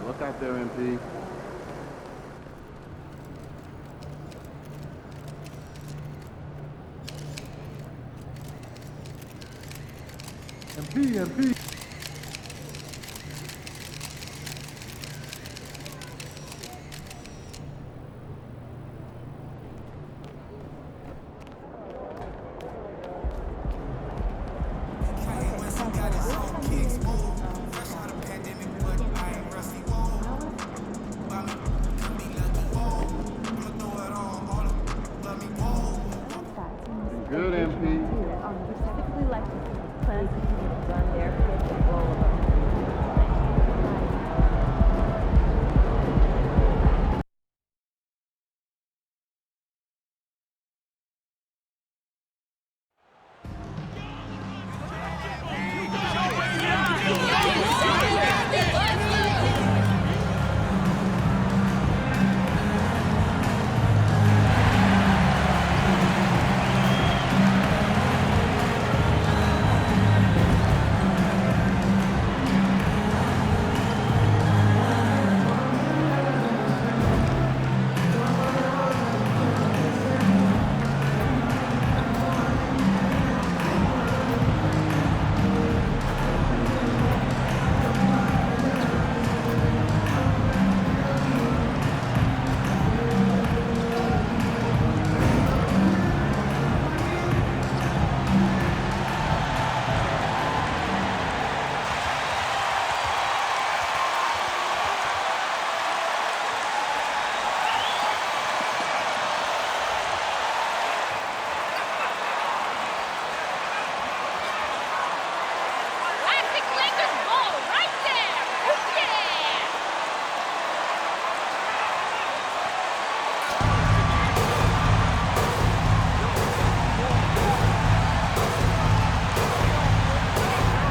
Look out there, MP. MP. Good, MP. Typically like plans to run there with the goal of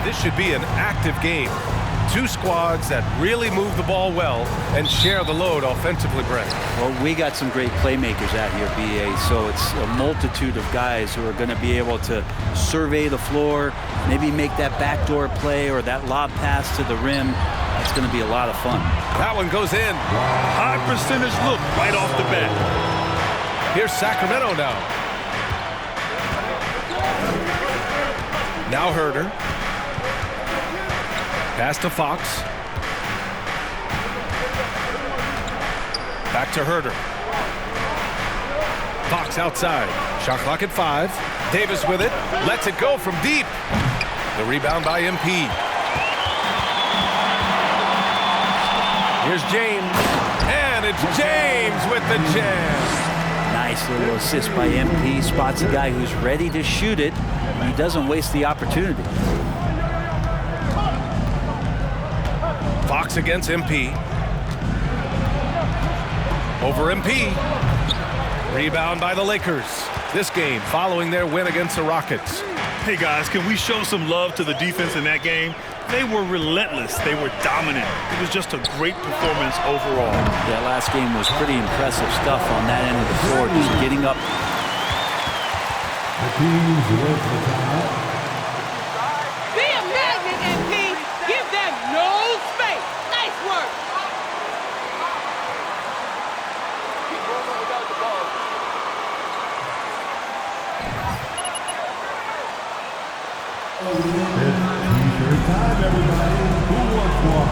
This should be an active game. Two squads that really move the ball well and share the load offensively, Brent. Well, we got some great playmakers out here, BA, so it's a multitude of guys who are going to be able to survey the floor, maybe make that backdoor play or that lob pass to the rim. That's going to be a lot of fun. That one goes in. High percentage look right off the bat. Here's Sacramento now. Now Herder. Pass to Fox. Back to Herder. Fox outside. Shot clock at 5. Davis with it. Lets it go from deep. The rebound by MP. Here's James. And it's James with the jam. Nice little assist by MP. Spots a guy who's ready to shoot it. He doesn't waste the opportunity. Fox against MP. Over MP. Rebound by the Lakers. This game following their win against the Rockets. Hey guys, can we show some love to the defense in that game? They were relentless. They were dominant. It was just a great performance overall. That last game was pretty impressive stuff on that end of the floor. Just getting up. Be a magnet, MP. Give them no space. Nice work. Keep rolling without the ball. T-shirt time, everybody. Who wants one?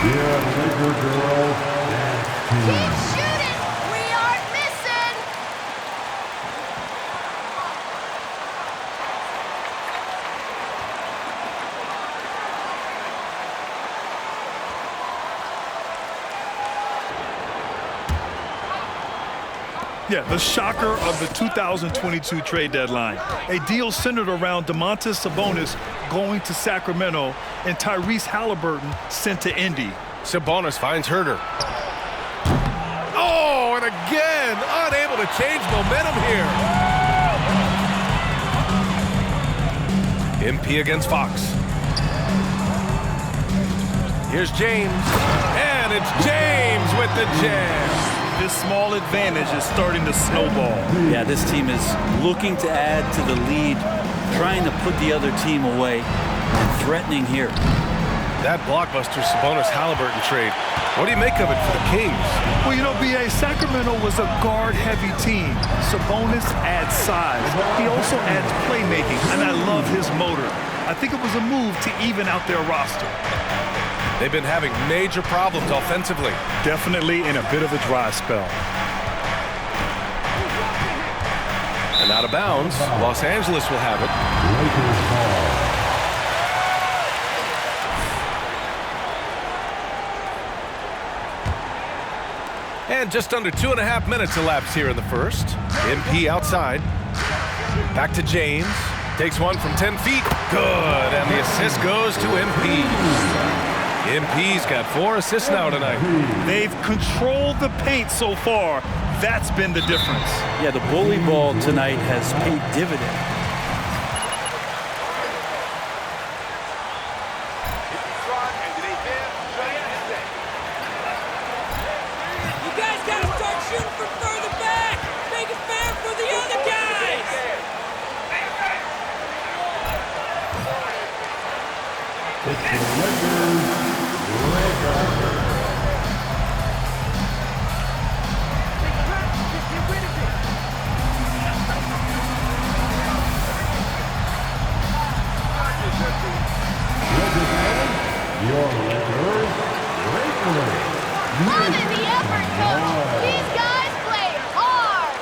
Yeah, Laker girls. Keep shooting. We aren't missing. Yeah, the shocker of the 2022 trade deadline. A deal centered around Domantas Sabonis going to Sacramento and Tyrese Halliburton sent to Indy. Sabonis finds Herter. Oh, and again, unable to change momentum here. MP against Fox. Here's James, and it's James with the jam. This small advantage is starting to snowball. Yeah, this team is looking to add to the lead, trying to put the other team away, and threatening here. That blockbuster Sabonis-Halliburton trade, what do you make of it for the Kings? Well, you know, B.A., Sacramento was a guard-heavy team. Sabonis adds size. He also adds playmaking, and I love his motor. I think it was a move to even out their roster. They've been having major problems offensively. Definitely in a bit of a dry spell. And out of bounds, Los Angeles will have it. And just under 2.5 minutes elapsed here in the first. MP outside. Back to James. Takes one from 10 feet. Good. And the assist goes to MP. MP's got 4 assists now tonight. They've controlled the paint so far. That's been the difference. Yeah, the bully ball tonight has paid dividends. You guys gotta start shooting from further back. Make it fair for the other guys. Loving the effort, Coach. These guys play hard.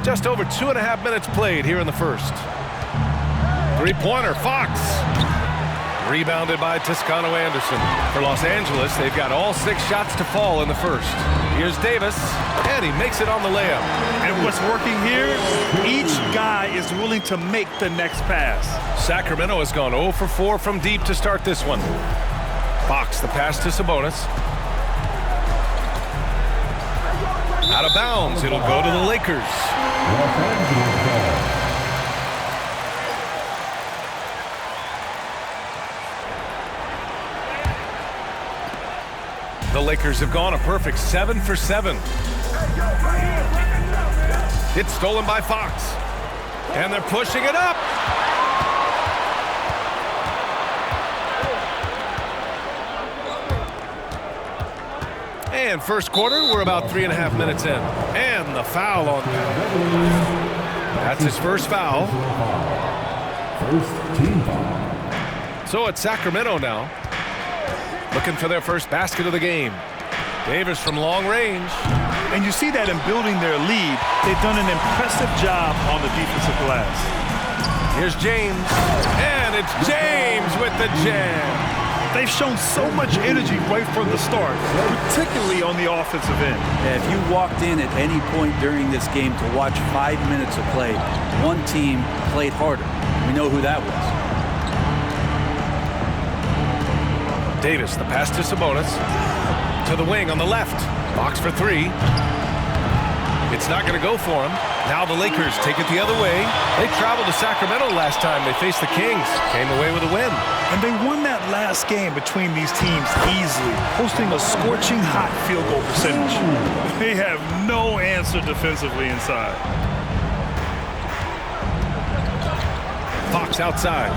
Just over 2.5 minutes played here in the first. Three-pointer, Fox. Rebounded by Toscano Anderson. For Los Angeles, they've got all 6 shots to fall in the first. Here's Davis, and he makes it on the layup. And what's working here, each guy is willing to make the next pass. Sacramento has gone 0 for 4 from deep to start this one. Fox, the pass to Sabonis. Out of bounds, it'll go to the Lakers. The Lakers have gone a perfect 7 for 7. It's stolen by Fox. And they're pushing it up. And first quarter, we're about 3.5 minutes in. And the foul on that's his first foul. First team foul. So it's Sacramento now, looking for their first basket of the game. Davis from long range. And you see that in building their lead, they've done an impressive job on the defensive glass. Here's James, and it's James with the jam. They've shown so much energy right from the start, particularly on the offensive end. If you walked in at any point during this game to watch 5 minutes of play, one team played harder. We know who that was. Davis, the pass to Sabonis. To the wing on the left. Box for 3. It's not going to go for him. Now the Lakers take it the other way. They traveled to Sacramento last time they faced the Kings. Came away with a win. And they won that last game between these teams easily, posting a scorching hot field goal percentage. They have no answer defensively inside. Fox outside.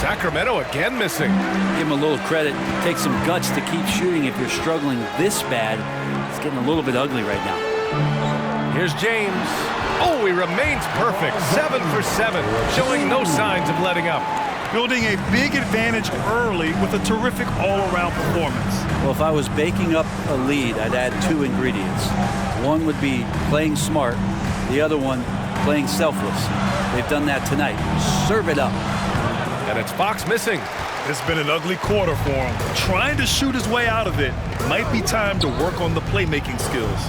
Sacramento again missing. Give him a little credit. Take some guts to keep shooting if you're struggling this bad. It's getting a little bit ugly right now. Here's James. Oh, he remains perfect. 7 for 7, showing no signs of letting up. Building a big advantage early with a terrific all-around performance. Well, if I was baking up a lead, I'd add 2 ingredients. One would be playing smart, the other one playing selfless. They've done that tonight. Serve it up. And it's Fox missing. It's been an ugly quarter for him. Trying to shoot his way out of it. Might be time to work on the playmaking skills.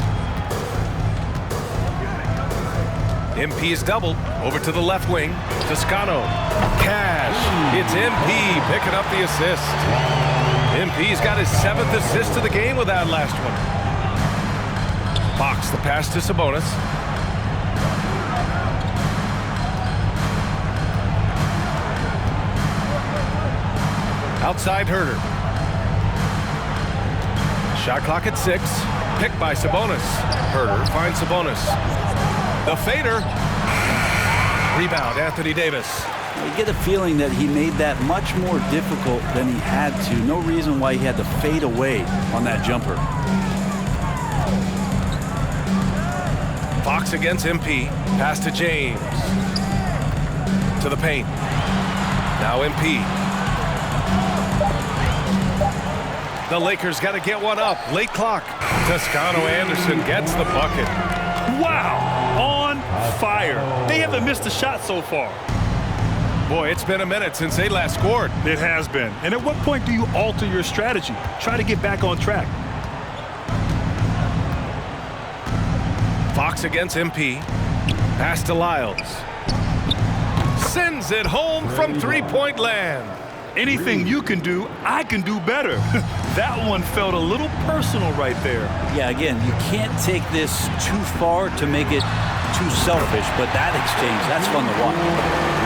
MP is doubled. Over to the left wing. Toscano. Cash. It's MP picking up the assist. MP's got his 7th assist of the game with that last one. Fox, the pass to Sabonis. Outside Herter. Shot clock at 6. Picked by Sabonis. Herter finds Sabonis. The fader. Rebound, Anthony Davis. You get a feeling that he made that much more difficult than he had to. No reason why he had to fade away on that jumper. Fox against MP. Pass to James. To the paint. Now MP. The Lakers got to get one up. Late clock. Toscano Anderson gets the bucket. Wow, on fire. They haven't missed a shot so far. Boy, it's been a minute since they last scored. It has been. And at what point do you alter your strategy? Try to get back on track. Fox against MP. Pass to Lyles. Sends it home from three-point land. Anything you can do, I can do better. That one felt a little personal right there. Yeah, again, you can't take this too far to make it too selfish, but that exchange, that's fun to watch.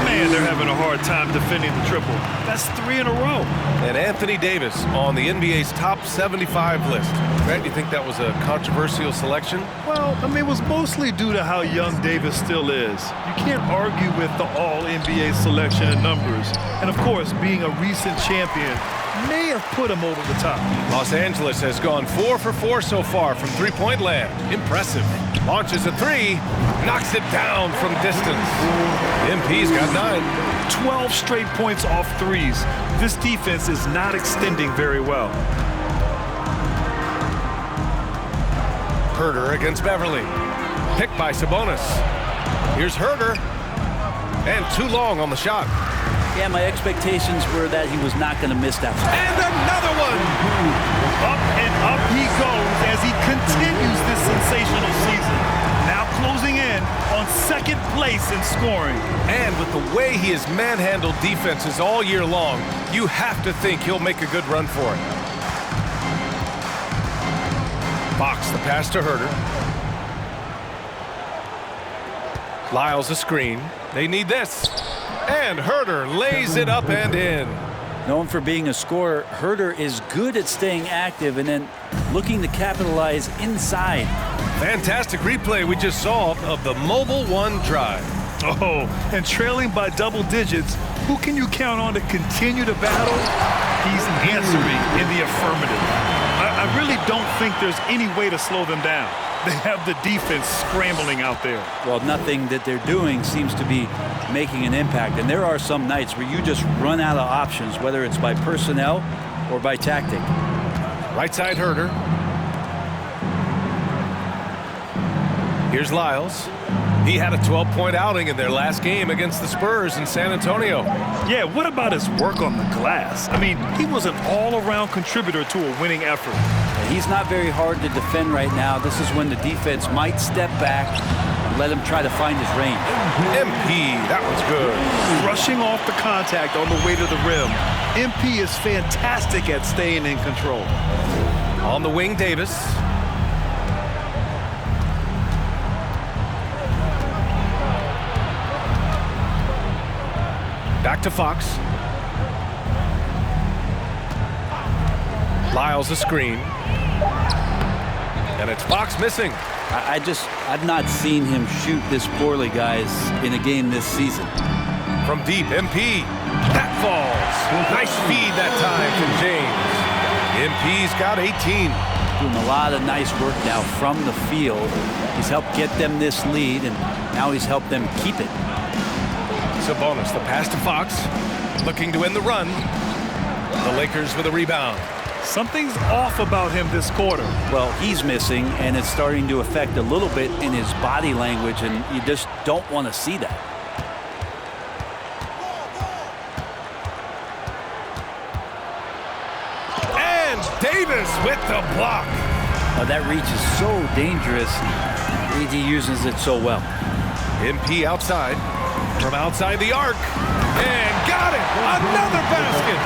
Man, they're having a hard time defending the triple. That's 3 in a row. And Anthony Davis on the NBA's top 75 list. Grant, you think that was a controversial selection? Well, I mean, it was mostly due to how young Davis still is. You can't argue with the all-NBA selection and numbers. And, of course, being a recent champion may have put him over the top. Los Angeles has gone 4 for 4 so far from three-point land. Impressive. Launches a 3, knocks it down from distance. MP's got 9. 12 straight points off threes. This defense is not extending very well. Herter against Beverly. Picked by Sabonis. Here's Herter. And too long on the shot. Yeah, my expectations were that he was not going to miss that. And another one! Up and up he goes as he continues this sensational season. Now closing in on 2nd place in scoring. And with the way he has manhandled defenses all year long, you have to think he'll make a good run for it. Fox, the pass to Herter. Lyles a screen. They need this. And Herter lays it up and in. Known for being a scorer, Herter is good at staying active and then looking to capitalize inside. Fantastic replay we just saw of the Mobile One drive. Oh, and trailing by double digits, who can you count on to continue to battle? He's answering in the affirmative. I really don't think there's any way to slow them down. They have the defense scrambling out there. Well, nothing that they're doing seems to be making an impact. And there are some nights where you just run out of options, whether it's by personnel or by tactic. Right side Herter. Here's Lyles. He had a 12-point outing in their last game against the Spurs in San Antonio. Yeah, what about his work on the glass? I mean, he was an all-around contributor to a winning effort. He's not very hard to defend right now. This is when the defense might step back and let him try to find his range. MP, that was good. Rushing off the contact on the way to the rim. MP is fantastic at staying in control. On the wing, Davis. Back to Fox. Lyles a screen. And it's Fox missing. I've not seen him shoot this poorly, guys, in a game this season. From deep, MP. That falls. Nice feed that time from James. MP's got 18. Doing a lot of nice work now from the field. He's helped get them this lead, and now he's helped them keep it. Sabonis, the pass to Fox. Looking to end the run. The Lakers with a rebound. Something's off about him this quarter. Well, he's missing, and it's starting to affect a little bit in his body language, and you just don't want to see that. And Davis with the block. That reach is so dangerous. He uses it so well. MP outside, from outside the arc, and got it! Another basket!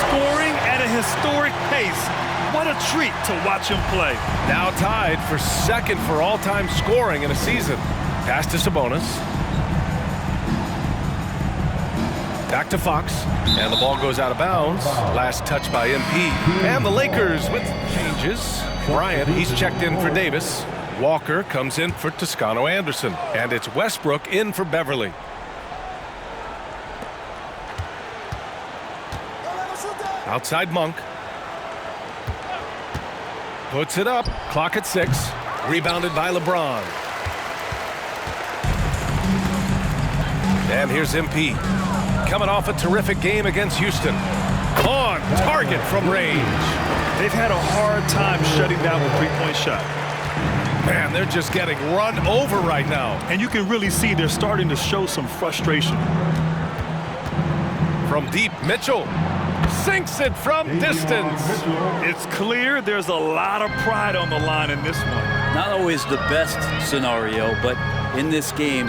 Scoring at a historic pace. What a treat to watch him play. Now tied for second for all-time scoring in a season. Pass to Sabonis. Back to Fox, and the ball goes out of bounds. Last touch by MP. And the Lakers with changes. Bryant, he's checked in for Davis. Walker comes in for Toscano Anderson. And it's Westbrook in for Beverly. Outside Monk. Puts it up. Clock at 6. Rebounded by LeBron. And here's MP. Coming off a terrific game against Houston. On target from range. They've had a hard time shutting down the three-point shot. Man, they're just getting run over right now. And you can really see they're starting to show some frustration. From deep, Mitchell sinks it from distance. It's clear there's a lot of pride on the line in this one. Not always the best scenario, but in this game,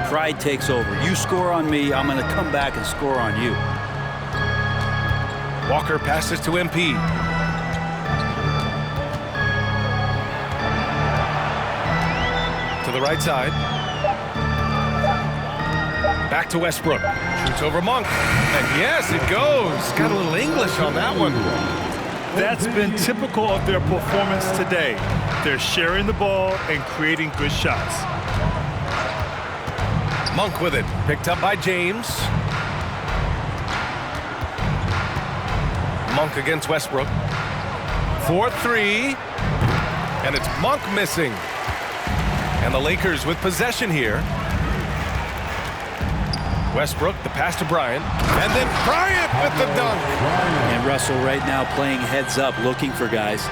pride takes over. You score on me, I'm going to come back and score on you. Walker passes to MP. To the right side. Back to Westbrook. Shoots over Monk. And yes, it goes. Got a little English on that one. That's been typical of their performance today. They're sharing the ball and creating good shots. Monk with it. Picked up by James. Monk against Westbrook. 4-3. And it's Monk missing. And the Lakers with possession here. Westbrook, the pass to Bryant. And then Bryant with the dunk. And Russell right now playing heads up, looking for guys.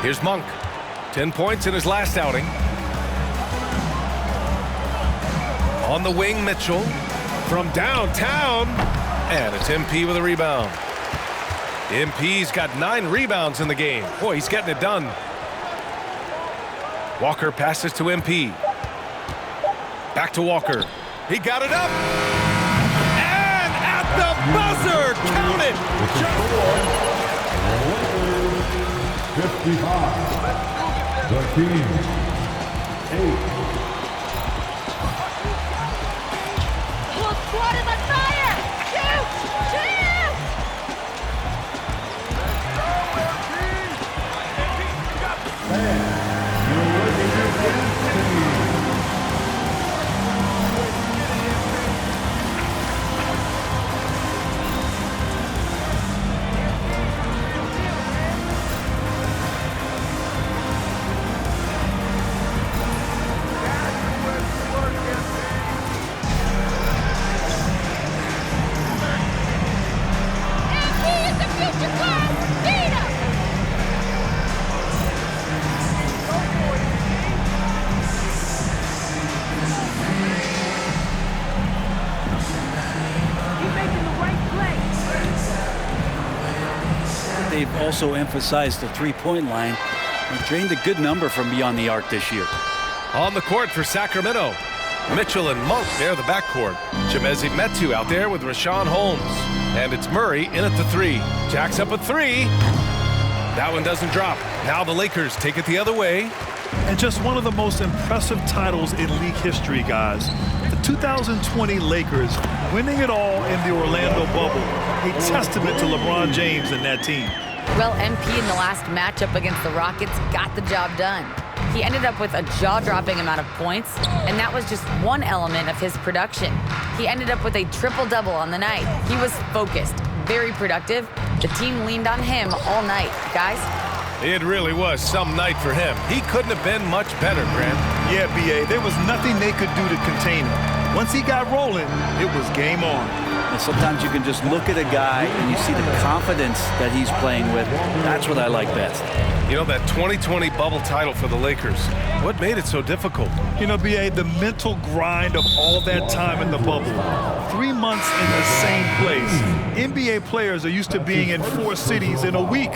Here's Monk. 10 points in his last outing. On the wing, Mitchell. From downtown. And it's MP with a rebound. MP's got 9 rebounds in the game. Boy, he's getting it done. Walker passes to MP. Back to Walker. He got it up. And at the buzzer, count it. 55. The Kings. 8. Whole squad is on fire! Shoot! Shoot! They've also emphasized the three-point line and drained a good number from beyond the arc this year. On the court for Sacramento, Mitchell and Monk, they're the backcourt. Chimezie Metu out there with Rashawn Holmes. And it's Murray in at the 3. Jacks up a 3. That one doesn't drop. Now the Lakers take it the other way. And just one of the most impressive titles in league history, guys. The 2020 Lakers winning it all in the Orlando bubble. A testament to LeBron James and that team. Well, MP in the last matchup against the Rockets got the job done. He ended up with a jaw-dropping amount of points, and that was just one element of his production. He ended up with a triple-double on the night. He was focused, very productive. The team leaned on him all night. Guys? It really was some night for him. He couldn't have been much better, Grant. Yeah, B.A., there was nothing they could do to contain him. Once he got rolling, it was game on. Sometimes you can just look at a guy and you see the confidence that he's playing with. That's what I like best. You know, that 2020 bubble title for the Lakers, what made it so difficult? You know, B.A., the mental grind of all that time in the bubble. 3 months in the same place. NBA players are used to being in 4 cities in a week.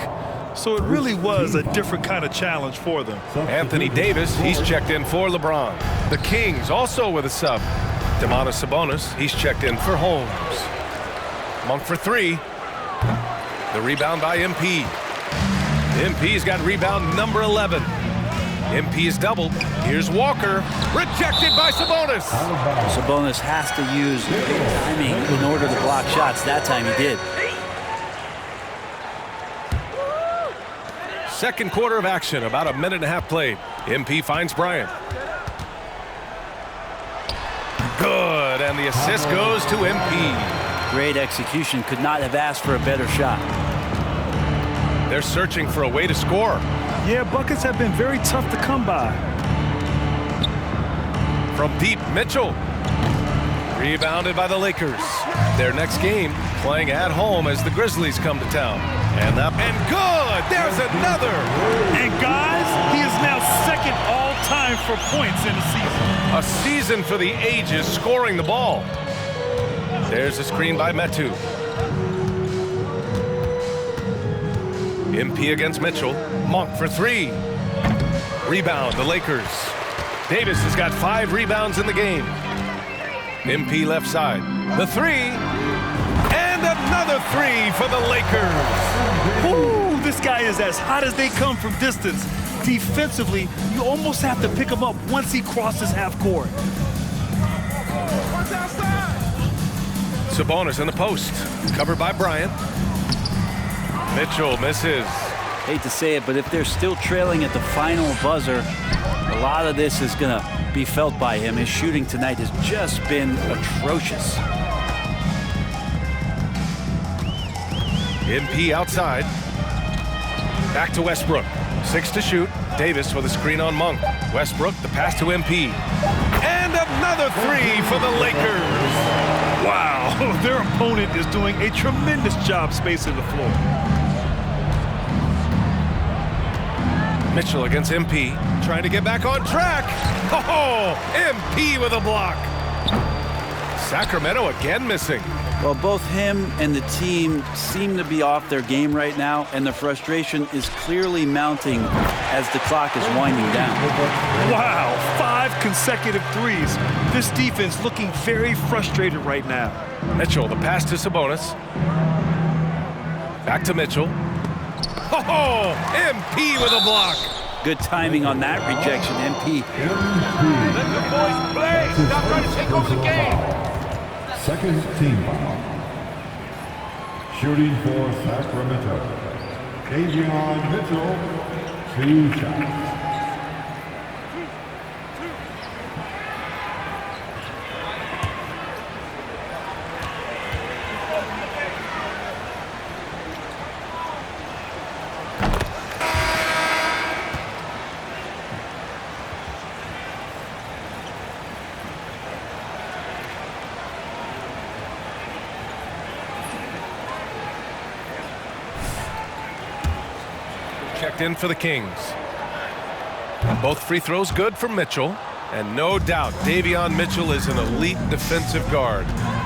So it really was a different kind of challenge for them. Anthony Davis, he's checked in for LeBron. The Kings also with a sub. Sabonis, he's checked in for Holmes. Monk for 3. The rebound by MP. MP's got rebound number 11. MP is doubled. Here's Walker. Rejected by Sabonis. Sabonis has to use timing in order to block shots. That time he did. Second quarter of action, about a minute and a half played. MP finds Bryant. Good, and the assist goes to MP. Great execution. Could not have asked for a better shot. They're searching for a way to score. Yeah, buckets have been very tough to come by. From deep, Mitchell. Rebounded by the Lakers. Their next game playing at home as the Grizzlies come to town. And good! There's another! And guys, he is now second all-time for points in the season. A season for the ages scoring the ball. There's a screen by Metu. MP against Mitchell. Monk for 3. Rebound, the Lakers. Davis has got 5 rebounds in the game. MP left side. The 3. And another 3 for the Lakers. Ooh, this guy is as hot as they come from distance. Defensively, you almost have to pick him up once he crosses half court. Sabonis in the post. Covered by Bryant. Mitchell misses. Hate to say it, but if they're still trailing at the final buzzer, a lot of this is going to be felt by him. His shooting tonight has just been atrocious. MP outside. Back to Westbrook. 6 to shoot. Davis with a screen on Monk. Westbrook, the pass to MP. And another 3 for the Lakers. Wow, their opponent is doing a tremendous job spacing the floor. Mitchell against MP, trying to get back on track. Oh, MP with a block. Sacramento again missing. Well, both him and the team seem to be off their game right now, and the frustration is clearly mounting as the clock is winding down. Wow, 5 consecutive threes. This defense looking very frustrated right now. Mitchell, the pass to Sabonis. Back to Mitchell. Oh, MP with a block. Good timing on that rejection, MP. Let the boys play. Stop trying to take over the game. Second team foul. Shooting for Sacramento. Davion Mitchell, 2 shots. Checked in for the Kings. Both free throws good for Mitchell. And no doubt, Davion Mitchell is an elite defensive guard.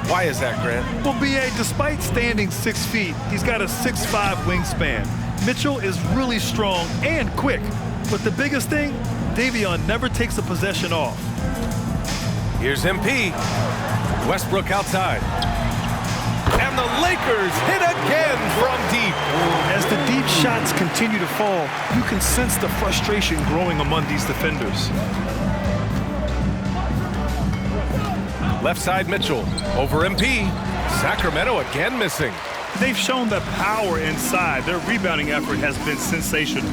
Why is that, Grant? Well, B.A., despite standing 6 feet, he's got a 6'5" wingspan. Mitchell is really strong and quick. But the biggest thing, Davion never takes a possession off. Here's MP. Westbrook outside. And the Lakers hit again from deep. As the deep shots continue to fall, you can sense the frustration growing among these defenders. Left side Mitchell. Over MP. Sacramento again missing. They've shown the power inside. Their rebounding effort has been sensational.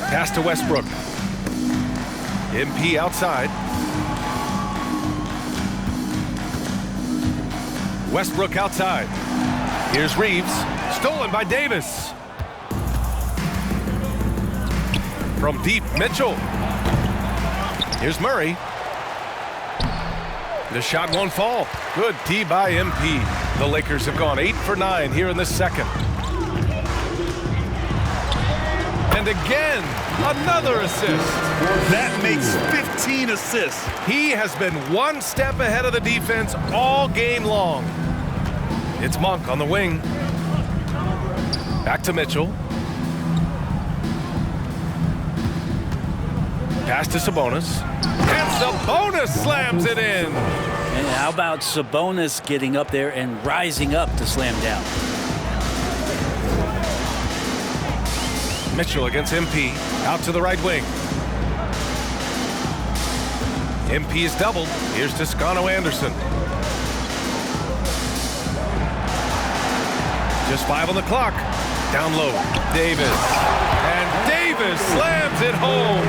Pass to Westbrook. MP outside. Westbrook outside. Here's Reeves. Stolen by Davis. From deep, Mitchell. Here's Murray. The shot won't fall. Good D by MP. The Lakers have gone 8 for 9 here in the second. And again, another assist. That makes 15 assists. He has been one step ahead of the defense all game long. It's Monk on the wing. Back to Mitchell. Pass to Sabonis. And Sabonis slams it in. And how about Sabonis getting up there and rising up to slam down? Mitchell against MP. Out to the right wing. MP is doubled. Here's Toscano Anderson. Just 5 on the clock. Down low. Davis. And Davis slams it home.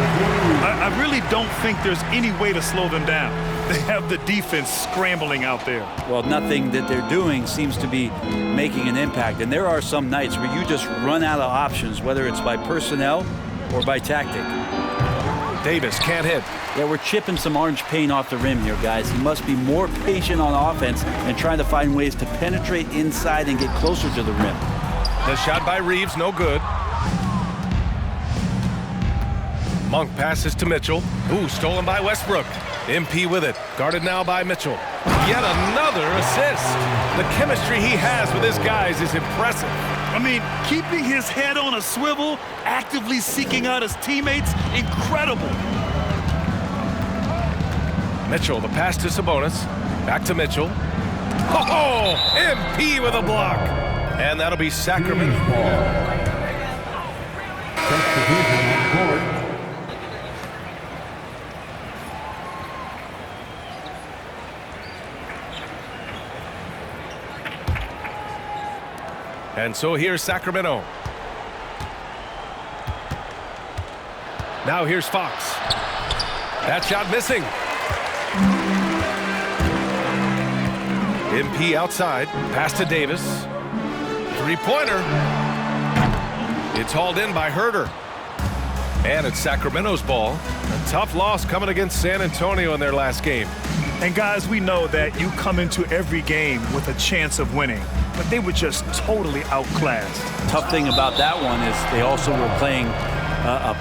I really don't think there's any way to slow them down. They have the defense scrambling out there. Well, nothing that they're doing seems to be making an impact. And there are some nights where you just run out of options, whether it's by personnel or by tactic. Davis can't hit. Yeah, we're chipping some orange paint off the rim here, guys. He must be more patient on offense and trying to find ways to penetrate inside and get closer to the rim. The shot by Reeves, no good. Monk passes to Mitchell. Ooh, stolen by Westbrook. MP with it. Guarded now by Mitchell. Yet another assist. The chemistry he has with his guys is impressive. I mean, keeping his head on a swivel, actively seeking out his teammates, incredible. Mitchell, the pass to Sabonis. Back to Mitchell. Oh, MP with a block. And that'll be Sacramento. And so here's Sacramento. Now here's Fox. That shot missing. MP outside. Pass to Davis. Three-pointer. It's hauled in by Herter. And it's Sacramento's ball. A tough loss coming against San Antonio in their last game. And guys, we know that you come into every game with a chance of winning, but they were just totally outclassed. Tough thing about that one is they also were playing a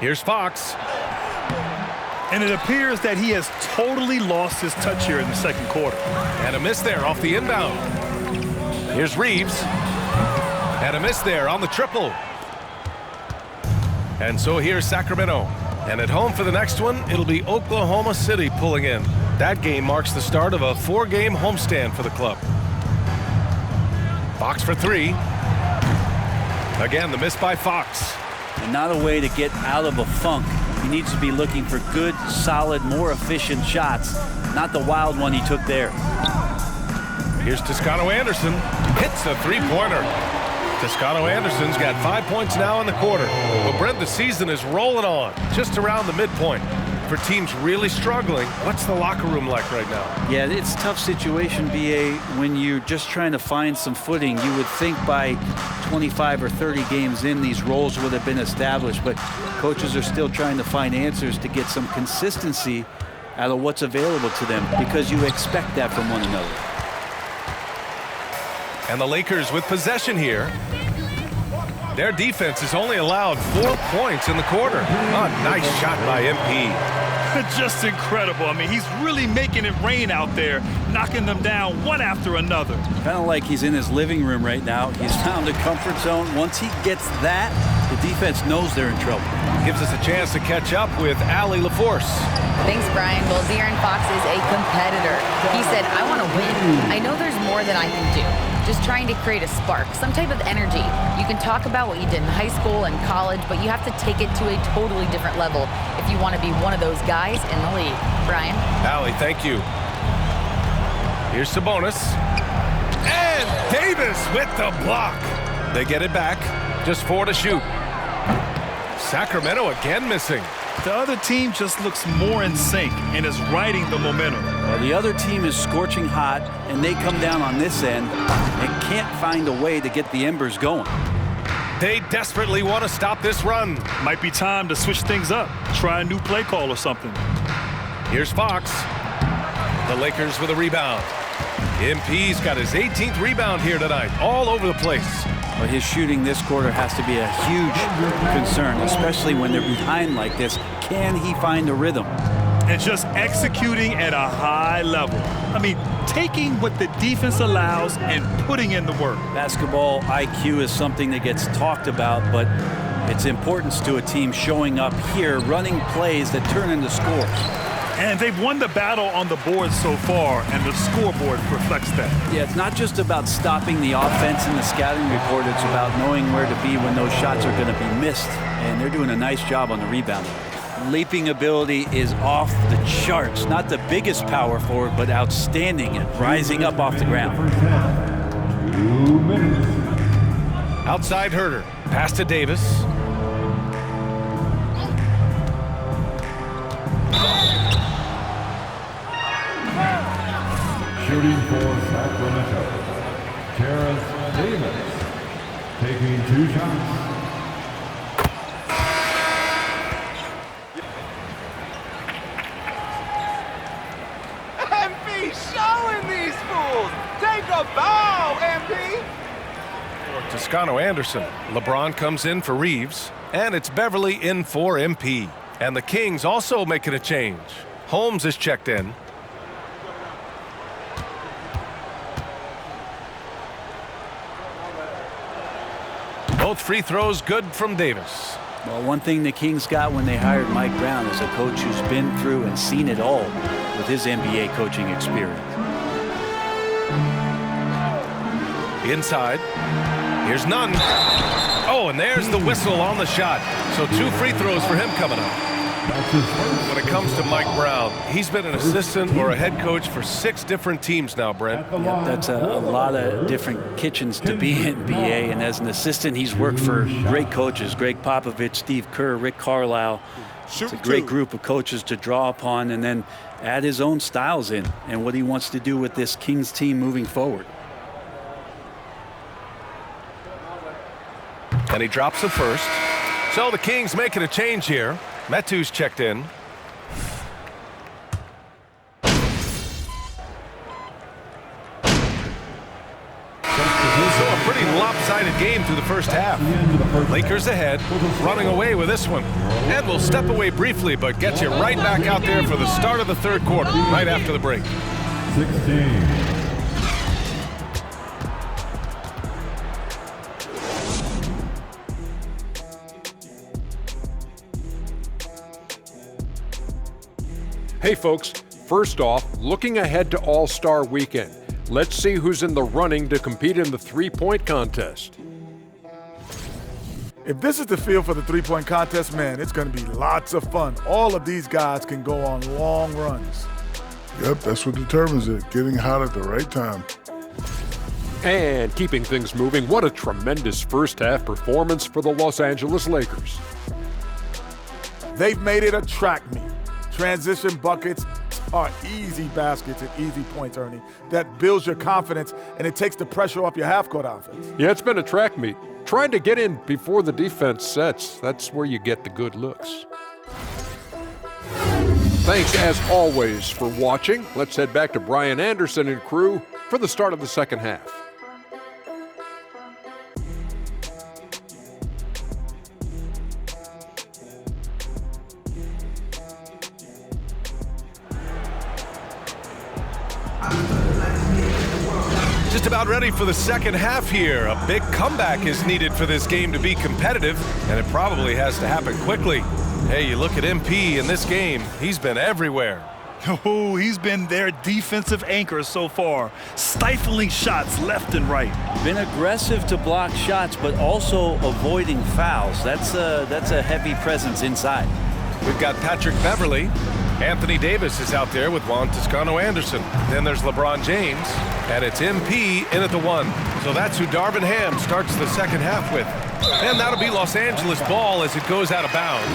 Here's Fox. And it appears that he has totally lost his touch here in the second quarter. And a miss there off the inbound. Here's Reeves. And a miss there on the triple. And so here's Sacramento. And at home for the next one, it'll be Oklahoma City pulling in. That game marks the start of a 4-game homestand for the club. Fox for 3. Again, the miss by Fox. And not a way to get out of a funk. He needs to be looking for good, solid, more efficient shots, not the wild one he took there. Here's Toscano Anderson. Hits a three-pointer. Toscano Anderson's got 5 points now in the quarter. But Brent, the season is rolling on, just around the midpoint. For teams really struggling, what's the locker room like right now? Yeah, it's a tough situation, BA, when you're just trying to find some footing. You would think by 25 or 30 games in, these roles would have been established, but coaches are still trying to find answers to get some consistency out of what's available to them, because you expect that from one another. And the Lakers with possession here. Their defense has only allowed 4 points in the quarter. A nice shot by MP. Just incredible. I mean, he's really making it rain out there, knocking them down one after another. Kind of like he's in his living room right now. He's found a comfort zone. Once he gets that, the defense knows they're in trouble. Gives us a chance to catch up with Allie LaForce. Thanks, Brian. Well, De'Aaron Fox is a competitor. He said, I want to win. I know there's more than I can do. Just trying to create a spark, some type of energy. You can talk about what you did in high school and college, but you have to take it to a totally different level if you want to be one of those guys in the league. Brian? Allie, thank you. Here's Sabonis. And Davis with the block. They get it back. Just 4 to shoot. Sacramento again missing. The other team just looks more in sync and is riding the momentum. Well, the other team is scorching hot, and they come down on this end and can't find a way to get the embers going. They desperately want to stop this run. Might be time to switch things up. Try a new play call or something. Here's Fox. The Lakers with a rebound. MP's got his 18th rebound here tonight, all over the place. Well, his shooting this quarter has to be a huge concern, especially when they're behind like this. Can he find a rhythm? And just executing at a high level. I mean, taking what the defense allows and putting in the work. Basketball IQ is something that gets talked about, but its importance to a team showing up here, running plays that turn into scores. And they've won the battle on the board so far, and the scoreboard reflects that. Yeah, it's not just about stopping the offense in the scouting report. It's about knowing where to be when those shots are going to be missed, and they're doing a nice job on the rebound. Leaping ability is off the charts. Not the biggest power forward, but outstanding at rising up off the ground. 2 minutes. Outside Herter. Pass to Davis. Shooting for Sacramento, Terrence Davis, taking 2 shots. MP showing these fools. Take a bow, MP. Toscano-Anderson. LeBron comes in for Reeves, and it's Beverly in for MP. And the Kings also making a change. Holmes is checked in. Both free throws good from Davis. Well, one thing the Kings got when they hired Mike Brown is a coach who's been through and seen it all with his NBA coaching experience. Inside. Here's none. Oh, and there's the whistle on the shot. So 2 free throws for him coming up. When it comes to Mike Brown, he's been an assistant or a head coach for 6 different teams now, Brent. Yep, that's a lot of different kitchens to be in, BA. And as an assistant, he's worked for great coaches, Greg Popovich, Steve Kerr, Rick Carlisle. It's a great group of coaches to draw upon and then add his own styles in and what he wants to do with this Kings team moving forward. And he drops the first. So the Kings making a change here. Metu's checked in. So a pretty lopsided game through the first half. Lakers ahead, running away with this one. And we'll step away briefly, but get you right back out there for the start of the third quarter, right after the break. 16. Hey folks, first off, looking ahead to All-Star Weekend. Let's see who's in the running to compete in the three-point contest. If this is the field for the three-point contest, man, it's going to be lots of fun. All of these guys can go on long runs. Yep, that's what determines it, getting hot at the right time. And keeping things moving, what a tremendous first-half performance for the Los Angeles Lakers. They've made it a track meet. Transition buckets are easy baskets and easy points, Ernie. That builds your confidence, and it takes the pressure off your half-court offense. Yeah, it's been a track meet. Trying to get in before the defense sets, that's where you get the good looks. Thanks, as always, for watching. Let's head back to Brian Anderson and crew for the start of the second half. Just about ready for the second half here. A big comeback is needed for this game to be competitive, and it probably has to happen quickly. Hey, you look at MP in this game, he's been everywhere. Oh, he's been their defensive anchor so far, stifling shots left and right. Been aggressive to block shots, but also avoiding fouls. That's a heavy presence inside. We've got Patrick Beverly. Anthony Davis is out there with Juan Toscano-Anderson. Then there's LeBron James, and it's MP in at the 1. So that's who Darvin Ham starts the second half with. And that'll be Los Angeles ball as it goes out of bounds.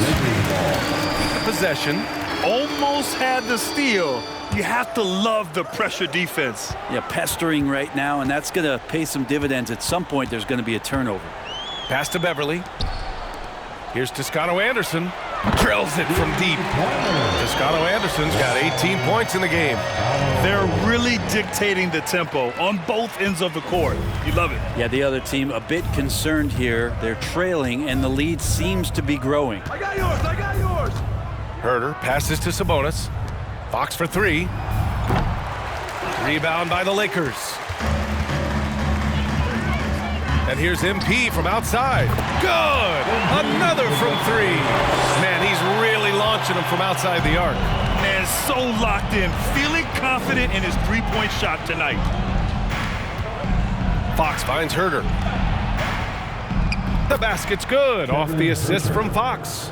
possession. Almost had the steal. You have to love the pressure defense. Yeah, pestering right now, and that's going to pay some dividends. At some point, there's going to be a turnover. Pass to Beverly. Here's Toscano Anderson. Drills it from deep. Toscano Anderson's got 18 points in the game. They're really dictating the tempo on both ends of the court. You love it. Yeah, the other team a bit concerned here. They're trailing, and the lead seems to be growing. I got yours. I got yours. Herder passes to Sabonis. Fox for three. Rebound by the Lakers. And here's MP from outside. Good! Another from three. Man, he's really launching them from outside the arc. Man, so locked in, feeling confident in his three-point shot tonight. Fox finds Herder. The basket's good off the assist from Fox.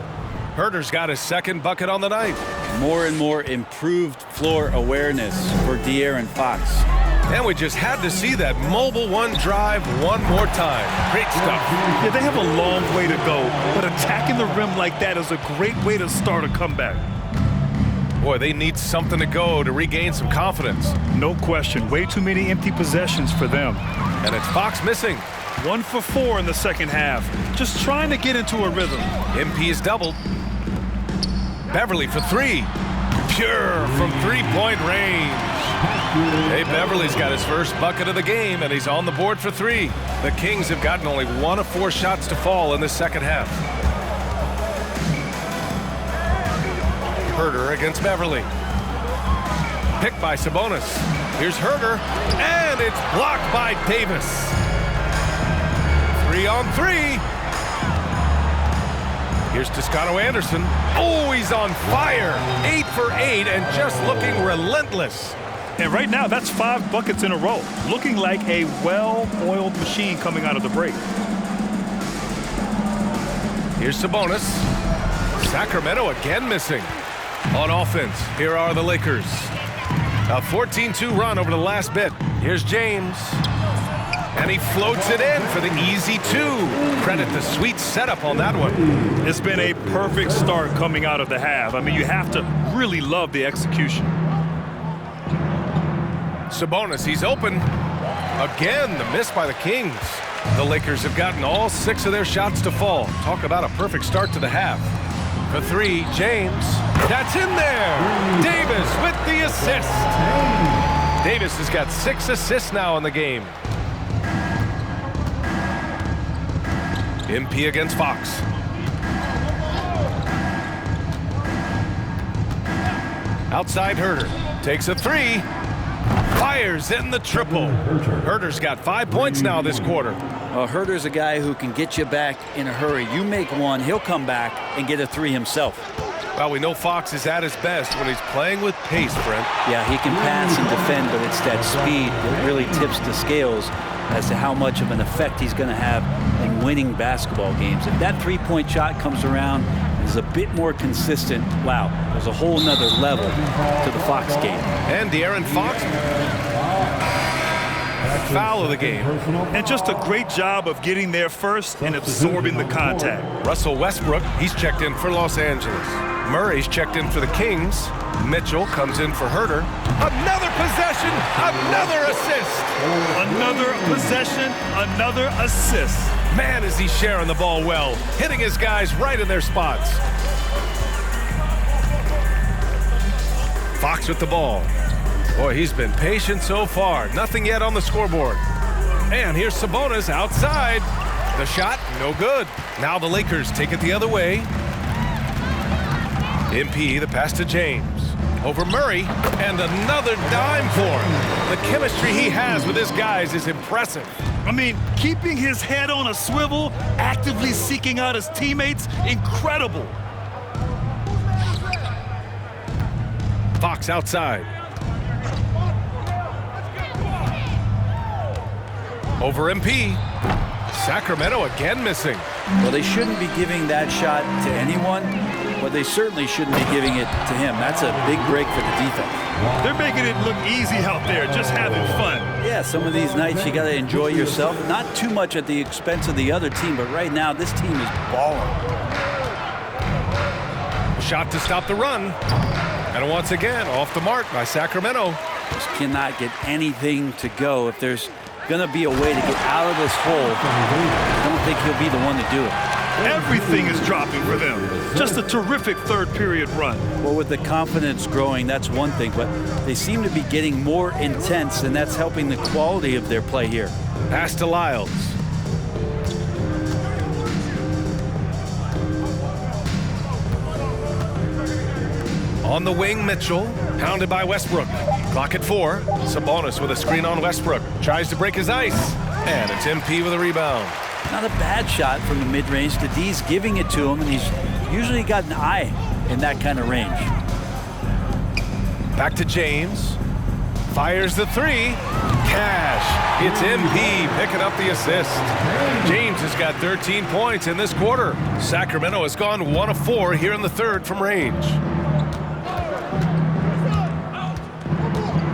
Herder's got his second bucket on the night. More and more improved floor awareness for De'Aaron Fox. And we just had to see that mobile one drive one more time. Great stuff. Yeah, they have a long way to go, but attacking the rim like that is a great way to start a comeback. Boy, they need something to go to regain some confidence. No question. Way too many empty possessions for them. And it's Fox missing. 1 for 4 in the second half. Just trying to get into a rhythm. MP is doubled. Beverly for three. Pure from three-point range. Hey, Beverly's got his first bucket of the game, and he's on the board for three. The Kings have gotten only 1 of 4 shots to fall in the second half. Herder against Beverly. Picked by Sabonis. Here's Herder, and it's blocked by Davis. 3 on 3. Here's Toscano Anderson. Oh, he's on fire. 8 for 8 and just looking relentless. And right now, that's 5 buckets in a row. Looking like a well-oiled machine coming out of the break. Here's Sabonis. Sacramento again missing. On offense, here are the Lakers. A 14-2 run over the last bit. Here's James. And he floats it in for the easy 2. Credit the sweet setup on that one. It's been a perfect start coming out of the half. I mean, you have to really love the execution. Sabonis, he's open. Again, the miss by the Kings. The Lakers have gotten all 6 of their shots to fall. Talk about a perfect start to the half. For 3, James. That's in there. Davis with the assist. Davis has got 6 assists now in the game. MP against Fox. Outside Herder. Takes a 3. Fires in the triple. Herder's got 5 points now this quarter. Herder's a guy who can get you back in a hurry. You make one, he'll come back and get a 3 himself. Well, we know Fox is at his best when he's playing with pace, Brent. Yeah, he can pass and defend, but it's that speed that really tips the scales as to how much of an effect he's going to have in winning basketball games. If that three-point shot comes around and is a bit more consistent, wow, there's a whole nother level to the Fox game. And De'Aaron Fox, foul of the game. And just a great job of getting there first and absorbing the contact. Russell Westbrook, he's checked in for Los Angeles. Murray's checked in for the Kings. Mitchell comes in for Herder. Another possession, another assist. Another possession, another assist. Man, is he sharing the ball well, hitting his guys right in their spots. Fox with the ball. Boy, he's been patient so far. Nothing yet on the scoreboard. And here's Sabonis outside. The shot, no good. Now the Lakers take it the other way. MP, the pass to James. Over Murray, and another dime for him. The chemistry he has with his guys is impressive. I mean, keeping his head on a swivel, actively seeking out his teammates, incredible. Fox outside. Over MP. Sacramento again missing. Well, they shouldn't be giving that shot to anyone, but they certainly shouldn't be giving it to him. That's a big break for the defense. They're making it look easy out there, just having fun. Yeah, some of these nights you got to enjoy yourself. Not too much at the expense of the other team, but right now this team is balling. shot to stop the run. And once again, off the mark by Sacramento. Just cannot get anything to go. If there's going to be a way to get out of this hole, I don't think he'll be the one to do it. Everything is dropping for them. Just a terrific third period run. Well, with the confidence growing, that's one thing, but they seem to be getting more intense, and that's helping the quality of their play here. Pass to Lyles. On the wing, Mitchell, pounded by Westbrook. Clock at 4. Sabonis with a screen on Westbrook. Tries to break his ice. And it's MP with a rebound. Not a bad shot from the mid-range. The D's giving it to him, and he's usually got an eye in that kind of range. Back to James. Fires the 3. Cash. It's MP picking up the assist. James has got 13 points in this quarter. Sacramento has gone 1 of 4 here in the third from range.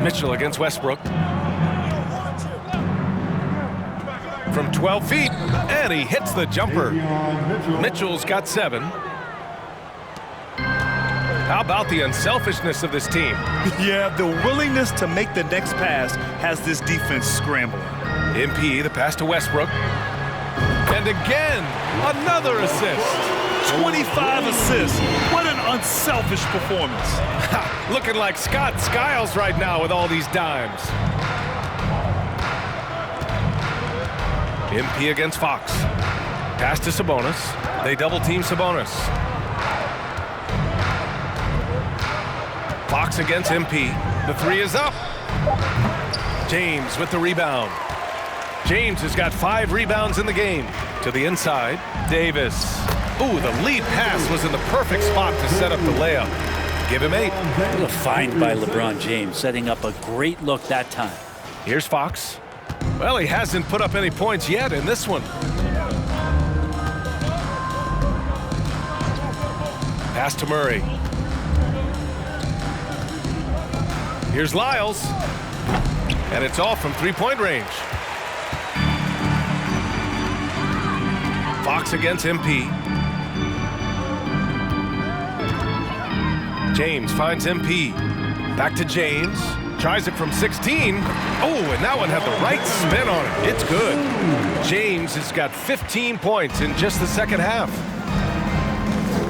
Mitchell against Westbrook. From 12 feet, and he hits the jumper. Mitchell's got 7. How about the unselfishness of this team? Yeah, the willingness to make the next pass has this defense scrambling. MP, the pass to Westbrook. And again, another assist. 25 assists. What an unselfish performance. Looking like Scott Skiles right now with all these dimes. MP against Fox. Pass to Sabonis. They double team Sabonis. Fox against MP. The 3 is up. James with the rebound. James has got 5 rebounds in the game. To the inside, Davis. Ooh, the lead pass was in the perfect spot to set up the layup. Give him 8. What a find by LeBron James, setting up a great look that time. Here's Fox. Well, he hasn't put up any points yet in this one. Pass to Murray. Here's Lyles. And it's all from 3-point range. Fox against MP. James finds MP. Back to James. Tries it from 16. Oh, and that one had the right spin on it. It's good. James has got 15 points in just the second half.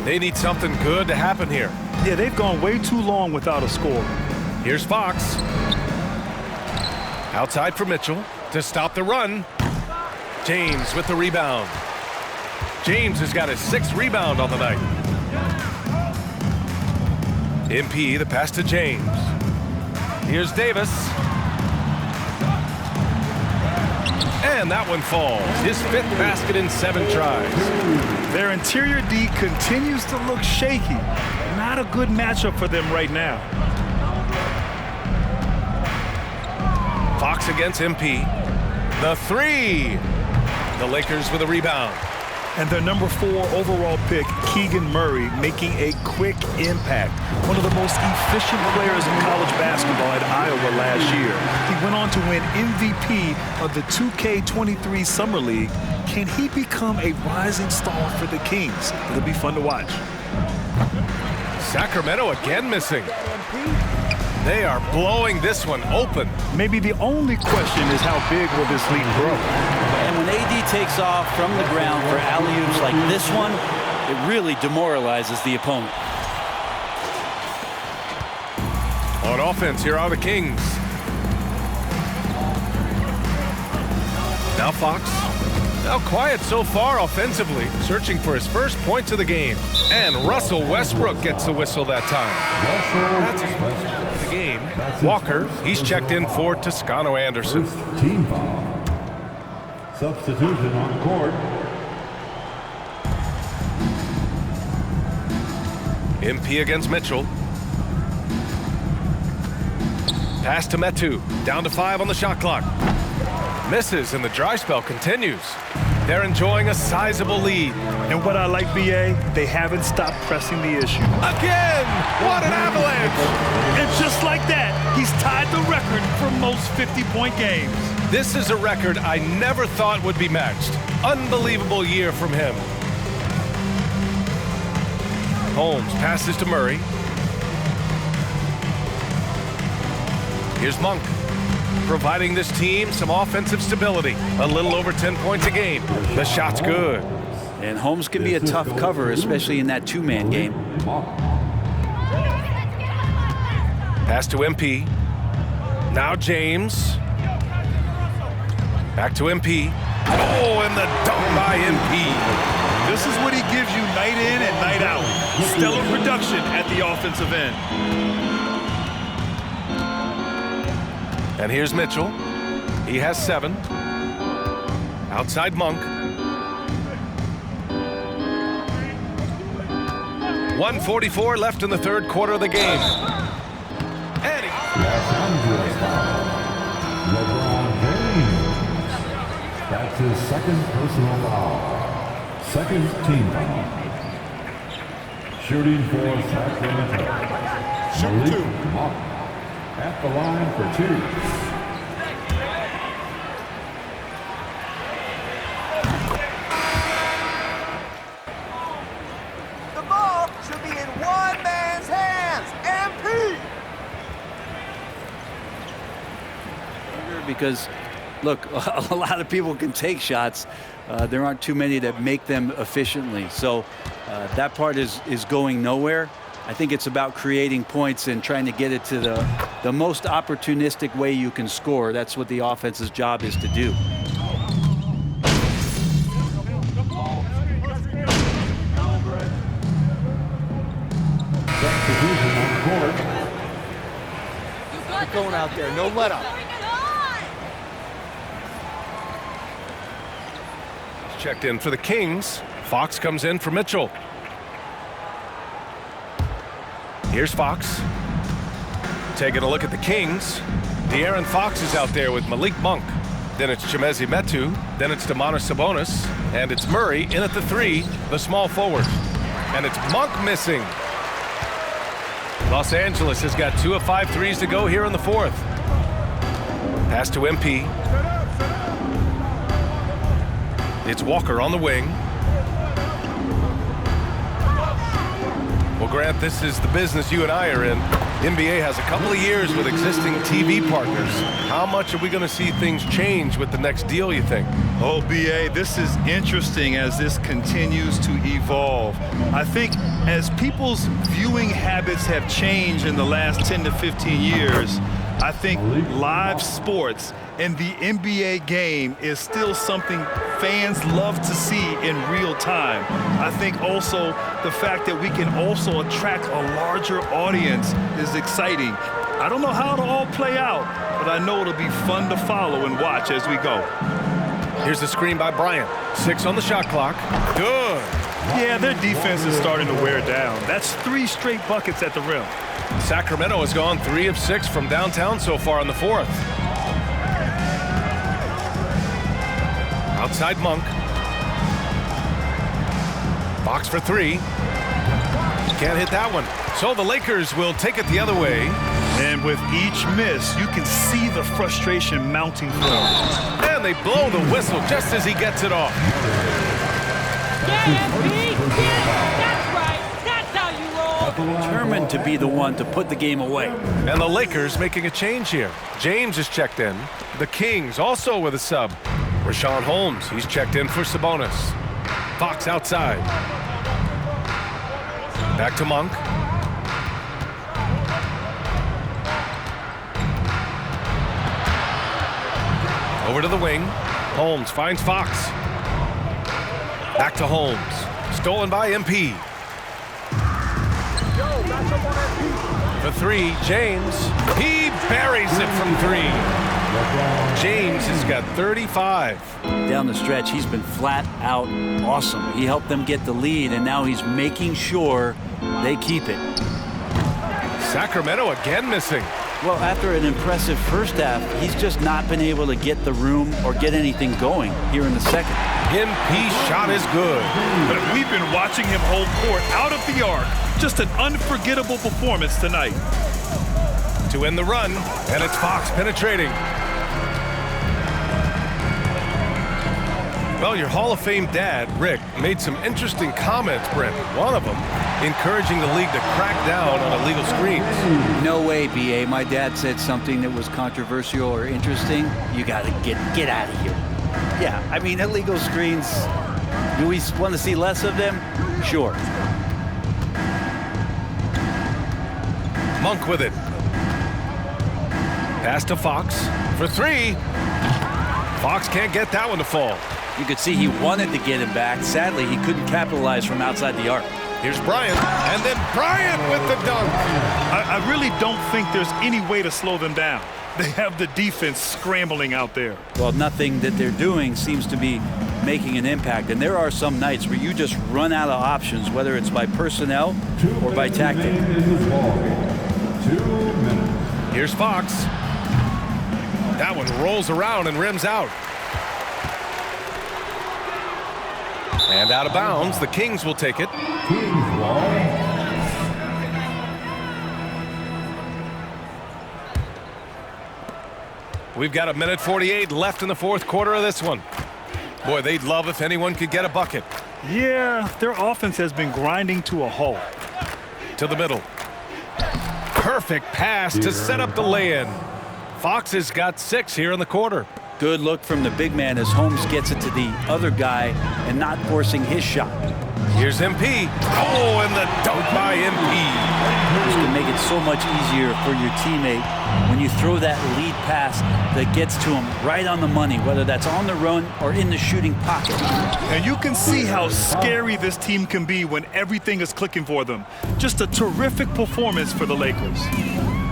They need something good to happen here. Yeah, they've gone way too long without a score. Here's Fox. Outside for Mitchell to stop the run. James with the rebound. James has got his 6th rebound on the night. MP, the pass to James. Here's Davis. And that one falls. His 5th basket in 7 tries. Their interior D continues to look shaky. Not a good matchup for them right now. Fox against MP. The 3. The Lakers with a rebound. And their number 4 overall pick, Keegan Murray, making a quick impact. One of the most efficient players in college basketball at Iowa last year. He went on to win MVP of the 2K23 Summer League. Can he become a rising star for the Kings? It'll be fun to watch. Sacramento again missing. They are blowing this one open. Maybe the only question is how big will this lead grow? And when AD takes off from the ground for alley-oops like this one, it really demoralizes the opponent. On offense, here are the Kings. Now Fox. Now quiet so far offensively, searching for his first points of the game. And Russell Westbrook gets the whistle that time. That's his first of the game. Walker, he's checked in for Toscano Anderson. First team foul. Substitution on court. MP against Mitchell. Pass to Metu. Down to 5 on the shot clock. Misses, and the dry spell continues. They're enjoying a sizable lead. And what I like, BA, they haven't stopped pressing the issue. Again! What an avalanche! And just like that, he's tied the record for most 50-point games. This is a record I never thought would be matched. Unbelievable year from him. Holmes passes to Murray. Here's Monk, providing this team some offensive stability. A little over 10 points a game. The shot's good. And Holmes can be a tough cover, especially in that two-man game. Pass to MP. Now James. Back to MP. Oh, and the dunk by MP. This is what he gives you night in and night out. Stellar production at the offensive end. And here's Mitchell. He has 7. Outside Monk. 1:44 left in the third quarter of the game. Eddie. Los Angeles foul. LeBron James. That's his second personal foul. Second team foul. Shooting for Sacramento. Malik Monk at the line for 2. The ball should be in one man's hands. MP! Because, look, a lot of people can take shots. There aren't too many that make them efficiently. So that part is going nowhere. I think it's about creating points and trying to get it to the most opportunistic way you can score. That's what the offense's job is to do. Keep going out there. No let up. Checked in for the Kings. Fox comes in for Mitchell. Here's Fox. Taking a look at the Kings. De'Aaron Fox is out there with Malik Monk. Then it's Chimezie Metu. Then it's Domantas Sabonis. And it's Murray in at the 3, the small forward. And it's Monk missing. Los Angeles has got 2 of 5 threes to go here in the 4th. Pass to MP. It's Walker on the wing. Well, Grant, this is the business you and I are in. NBA has a couple of years with existing TV partners. How much are we going to see things change with the next deal, you think? Oh, BA, this is interesting as this continues to evolve. I think as people's viewing habits have changed in the last 10 to 15 years, I think live sports and the NBA game is still something fans love to see in real time. I think also the fact that we can also attract a larger audience is exciting. I don't know how it'll all play out, but I know it'll be fun to follow and watch as we go. Here's the screen by Bryant. 6 on the shot clock. Good. Yeah, their defense is starting to wear down. That's 3 straight buckets at the rim. Sacramento has gone 3 of 6 from downtown so far in the 4th. Outside Monk. Fox for 3. Can't hit that one. So the Lakers will take it the other way. And with each miss, you can see the frustration mounting for them. And they blow the whistle just as he gets it off. Yeah, MP! That's right! That's how you roll! Determined to be the one to put the game away. And the Lakers making a change here. James is checked in. The Kings also with a sub. Rashawn Holmes, he's checked in for Sabonis. Fox outside. Back to Monk. Over to the wing. Holmes finds Fox. Back to Holmes. Stolen by MP. For 3, James. He buries it from 3. James has got 35. Down the stretch, he's been flat out awesome. He helped them get the lead, and now he's making sure they keep it. Sacramento again missing. Well, after an impressive first half, he's just not been able to get the room or get anything going here in the second. MP shot is good. But we've been watching him hold court out of the arc. Just an unforgettable performance tonight. To end the run, and it's Fox penetrating. Well, your Hall of Fame dad, Rick, made some interesting comments, Brent. One of them encouraging the league to crack down on illegal screens. No way, BA. My dad said something that was controversial or interesting. You got to get out of here. Yeah, I mean, illegal screens, do we want to see less of them? Sure. Monk with it. Pass to Fox for 3. Fox can't get that one to fall. You could see he wanted to get him back. Sadly, he couldn't capitalize from outside the arc. Here's Bryant, and then Bryant with the dunk. I really don't think there's any way to slow them down. They have the defense scrambling out there. Well, nothing that they're doing seems to be making an impact. And there are some nights where you just run out of options, whether it's by personnel or by tactic. 2 minutes. Here's Fox. That one rolls around and rims out. And out of bounds, the Kings will take it. Kings ball. We've got 1:48 left in the fourth quarter of this one. Boy, they'd love if anyone could get a bucket. Yeah, their offense has been grinding to a halt. To the middle. Perfect pass to set up the lay-in. Fox has got 6 here in the quarter. Good look from the big man as Holmes gets it to the other guy and not forcing his shot. Here's MP. Oh, and the dunk by MP. This can make it so much easier for your teammate when you throw that lead pass that gets to him right on the money, whether that's on the run or in the shooting pocket. And you can see how scary this team can be when everything is clicking for them. Just a terrific performance for the Lakers.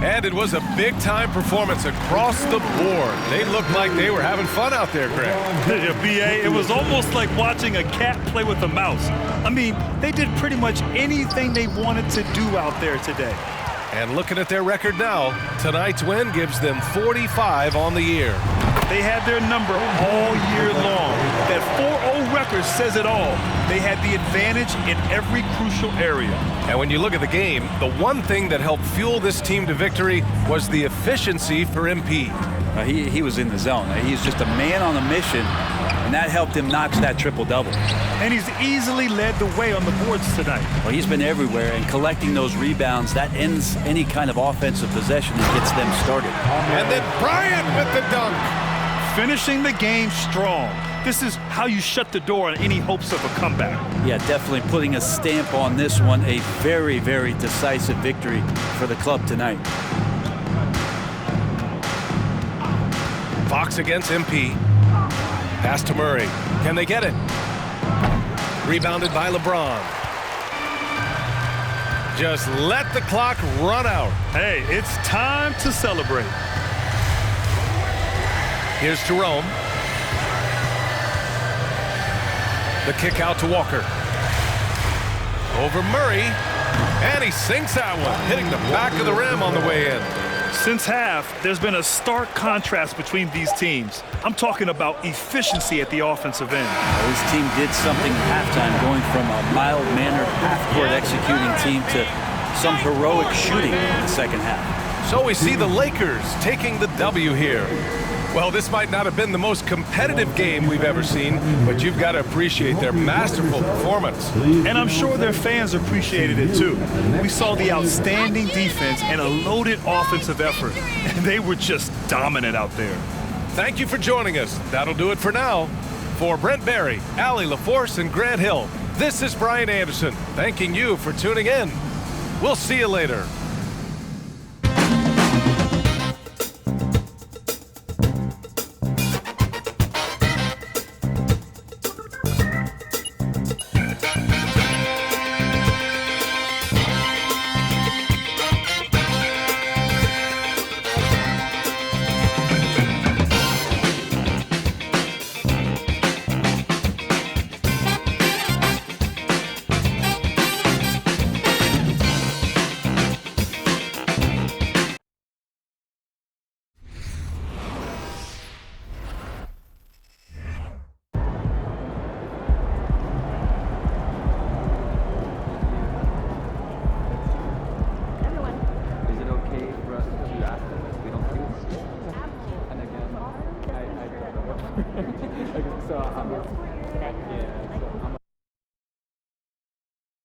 And it was a big-time performance across the board. They looked like they were having fun out there, Greg. Yeah, BA, it was almost like watching a cat play with a mouse. I mean, they did pretty much anything they wanted to do out there today. And looking at their record now, tonight's win gives them 45 on the year. They had their number all year long. That 4-0 record says it all. They had the advantage in every crucial area. And when you look at the game, the one thing that helped fuel this team to victory was the efficiency for MP. He was in the zone. He's just a man on a mission, and that helped him notch that triple-double. And he's easily led the way on the boards tonight. Well, he's been everywhere, and collecting those rebounds, that ends any kind of offensive possession and gets them started. And then Bryant with the dunk. Finishing the game strong. This is how you shut the door on any hopes of a comeback. Yeah, definitely putting a stamp on this one. A very, very decisive victory for the club tonight. Fox against MP. Pass to Murray. Can they get it? Rebounded by LeBron. Just let the clock run out. Hey, it's time to celebrate. Here's Jerome. The kick out to Walker. Over Murray. And he sinks that one, hitting the back of the rim on the way in. Since half, there's been a stark contrast between these teams. I'm talking about efficiency at the offensive end. Well, this team did something at halftime, going from a mild-mannered half-court executing team to some heroic shooting in the second half. So we see the Lakers taking the W here. Well, this might not have been the most competitive game we've ever seen, but you've got to appreciate their masterful performance. And I'm sure their fans appreciated it too. We saw the outstanding defense and a loaded offensive effort, and they were just dominant out there. Thank you for joining us. That'll do it for now. For Brent Barry, Allie LaForce, and Grant Hill, this is Brian Anderson, thanking you for tuning in. We'll see you later.